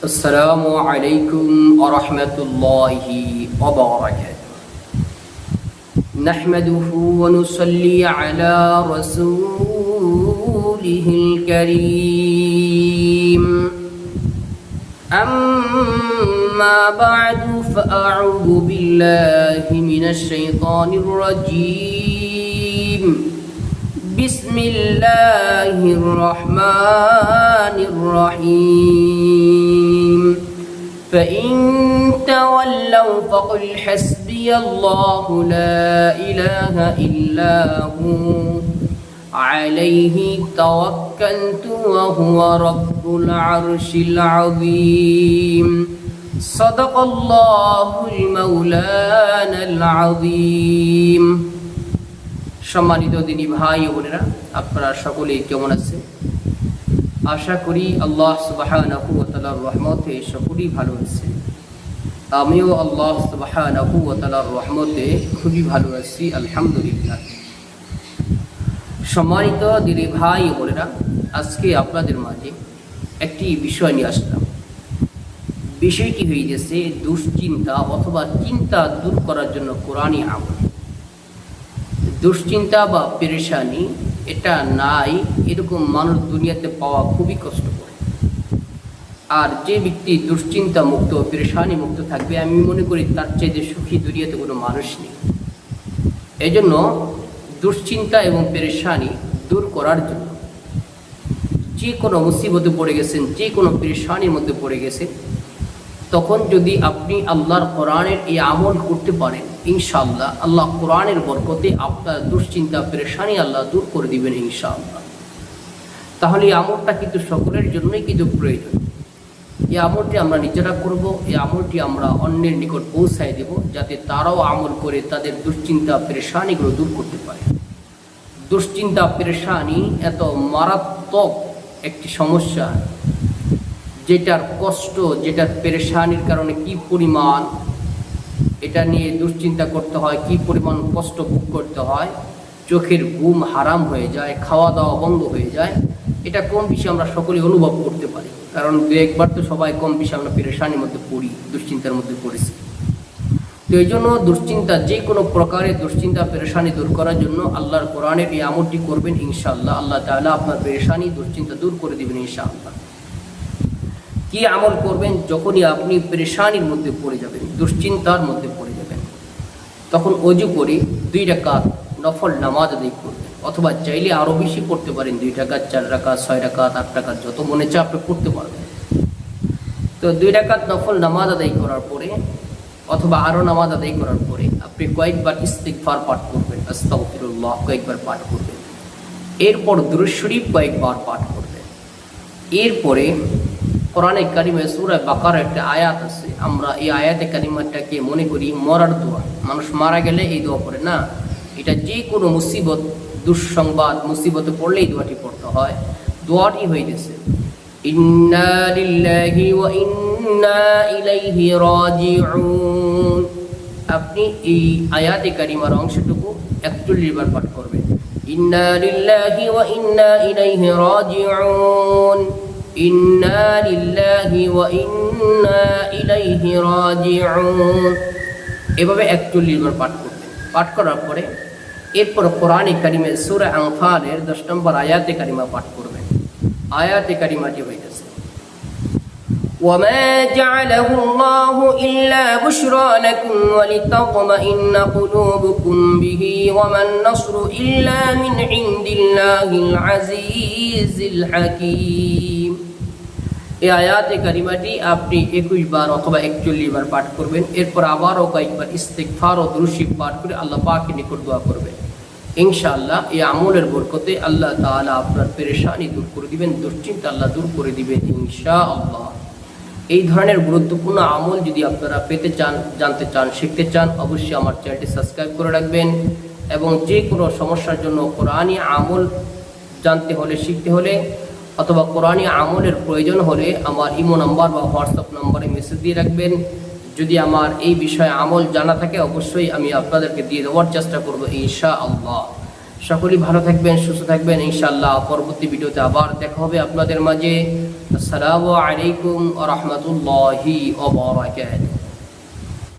السلام عليكم ورحمة الله وبركاته. نحمده ونصلي على رسوله الكريم. أما بعد فأعوذ بالله من الشيطان الرجيم. بسم الله الرحمن الرحيم. فإن تولوا فقل حسبي الله لا إله إلا هو عليه توكلت وهو رب العرش العظيم. صدق الله المولانا العظيم. সম্মানিত দিনী ভাই ও বোনেরা, আপনারা সকলেই কেমন আছেন? আশা করি আল্লাহ সুবহানাহু ওয়া তাআলার রহমতে সকলেই ভালো আছেন। আমিও আল্লাহ সুবহানাহু ওয়া তাআলার রহমতে খুবই ভালো আছি, আলহামদুলিল্লাহ। সম্মানিত দিনী ভাই ও বোনেরা, আজকে আপনাদের মাঝে একটি বিষয় নিয়ে আসলাম। বিষয়টি হয়ে গেছে দুশ্চিন্তা অথবা চিন্তা দূর করার জন্য কোরআনী আমল। দুশ্চিন্তা বা পেরেশানি এটা নাই এরকম মানুষ দুনিয়াতে পাওয়া খুবই কষ্টকর। আর যে ব্যক্তি দুশ্চিন্তা মুক্ত পেরেশানি মুক্ত থাকবে, আমি মনে করি তার চাইতে সুখী দুনিয়াতে কোনো মানুষ নেই। এই জন্য দুশ্চিন্তা এবং পেরেশানি দূর করার জন্য যে কোনো মুসিবতে পড়ে গেছেন, যে কোনো পেরেশানির মধ্যে পড়ে গেছেন, তখন যদি আপনি আল্লাহর কোরআনের এই আমল করতে পারেন, ইনশাআল্লাহ আল্লাহ কোরআনের বরকতে আপনার দুশ্চিন্তা পেরেশানি আল্লাহ দূর করে দিবেন ইনশাআল্লাহ। তাহলে এই আমলটা কিন্তু সকলের জন্যই কিন্তু প্রয়োজন। এই আমলটি আমরা নিজেরা করব, এই আমলটি আমরা অন্যের নিকট পৌঁছায় দেব, যাতে তারাও আমল করে তাদের দুশ্চিন্তা পেরেশানিগুলো দূর করতে পারে। দুশ্চিন্তা পেরেশানি এত মারাত্মক একটি সমস্যা, যেটার কষ্ট, যেটার পেরেশানির কারণে কি পরিমাণ এটা নিয়ে দুশ্চিন্তা করতে হয়, কি পরিমাণ কষ্ট ভোগ করতে হয়, চোখের ঘুম হারাম হয়ে যায়, খাওয়া দাওয়া বন্ধ হয়ে যায়, এটা কম বেশি আমরা সকলে অনুভব করতে পারি। কারণ দু একবার তো সবাই কম বেশি আমরা পেরেশানির মধ্যে পড়ি, দুশ্চিন্তার মধ্যে পড়েছি। তো এই জন্য দুশ্চিন্তা, যে কোনো প্রকারের দুশ্চিন্তা পেরেশানি দূর করার জন্য আল্লাহর কোরআনের এই আমলটি করবেন ইনশাআল্লাহ। আল্লাহ তাআলা আপনার পেরেশানি দুশ্চিন্তা দূর করে দেবেন ইনশাআল্লাহ। কি আমল করবেন? যখনই আপনি পেরেশানির মধ্যে পড়ে যাবেন, দুশ্চিন্তার মধ্যে পড়ে যাবেন, তখন ওযু করে 2 রাকাত নফল নামাজ আদায় করবেন, অথবা চাইলে আরও বেশি পড়তে পারেন, 2 রাকাত, 4 রাকাত, 6 রাকাত, 8 রাকাত, যত মনে চায় আপনি পড়তে পারবেন। তো 2 রাকাত নফল নামাজ আদায় করার পরে অথবা আরও নামাজ আদায় করার পরে আপনি কয়েকবার ইস্তিগফার পাঠ করবেন, আস্তাগফিরুল্লাহ কয়েকবার পাঠ করবেন। এরপর দুরূদ শরীফ কয়েকবার পাঠ করবেন। এরপরে কোরআনে কারিমে সূরা বাকারার একটা আয়াত আছে, আমরা এই আয়াতে কারিমাটাকে মনে করি মরার দোয়া। মানুষ মারা গেলে এই দোয়া পড়ে না, এটা যে কোনো মুসিবত, দুঃসংবাদ, মুসিবতে পড়লে এই দোয়াটি পড়তে হয়। দোয়াটি হয়ে গেছে ইন্না লিল্লাহি ওয়া ইন্না ইলাইহি রাজিউন। আপনি এই আয়াতে কারিমার অংশটুকু 41 বার পাঠ করবেন। ইন্না লিল্লাহি ওয়া ইন্না ইলাইহি রাজিউন, ইন্না লিল্লাহি ওয়া ইন্না ইলাইহি রাজিউন, এভাবে 41 বার পাঠ করবেন। পাঠ করার পরে এরপর কোরআনে কারিমে সূরা আনফালের 10 নম্বর আয়াতে কারিমা পাঠ করবেন। আয়াতে কারিমাটি হয়ে গেছে وما جعله الله إلا بشرى لكم ولتطمئن قلوبكم به وما النصر إلا من عند الله العزيز الحكيم। এই আয়াতে কারিমাটি আপনি 21 বার অথবা 41 বার পাঠ করবেন। এরপর আবারও কয়েকবার ইস্তিগফার ও দুরূদ শরীফ পাঠ করে আল্লাহ পাকের নিকট দোয়া করবেন। ইনশাআল্লাহ এই আমলের বরকতে আল্লাহ তাআলা আপনার পেরেশানি দূর করে দিবেন, দুশ্চিন্তা আল্লাহ দূর করে দিবেন ইনশাআল্লাহ। এই ধরনের গুরুত্বপূর্ণ আমল যদি আপনারা পেতে চান, জানতে চান, শিখতে চান, অবশ্যই আমার চ্যানেলটি সাবস্ক্রাইব করে রাখবেন। এবং যে কোনো সমস্যার জন্য কোরআনী আমল জানতে হলে, শিখতে হলে, অথবা কোরআনী আমলের প্রয়োজন হলে আমার ইমো নাম্বার বা হোয়াটসঅ্যাপ নাম্বারে মেসেজ দিয়ে রাখবেন। যদি আমার এই বিষয়ে আমল জানা থাকে, অবশ্যই আমি আপনাদেরকে দিয়ে দেওয়ার চেষ্টা করব ইনশাআল্লাহ। সকলেই ভালো থাকবেন, সুস্থ থাকবেন ইনশাআল্লাহ। পরবর্তী ভিডিওতে আবার দেখা হবে আপনাদের মাঝে। আসসালামু আলাইকুম ওয়া রাহমাতুল্লাহি ওয়া বারাকাতুহু।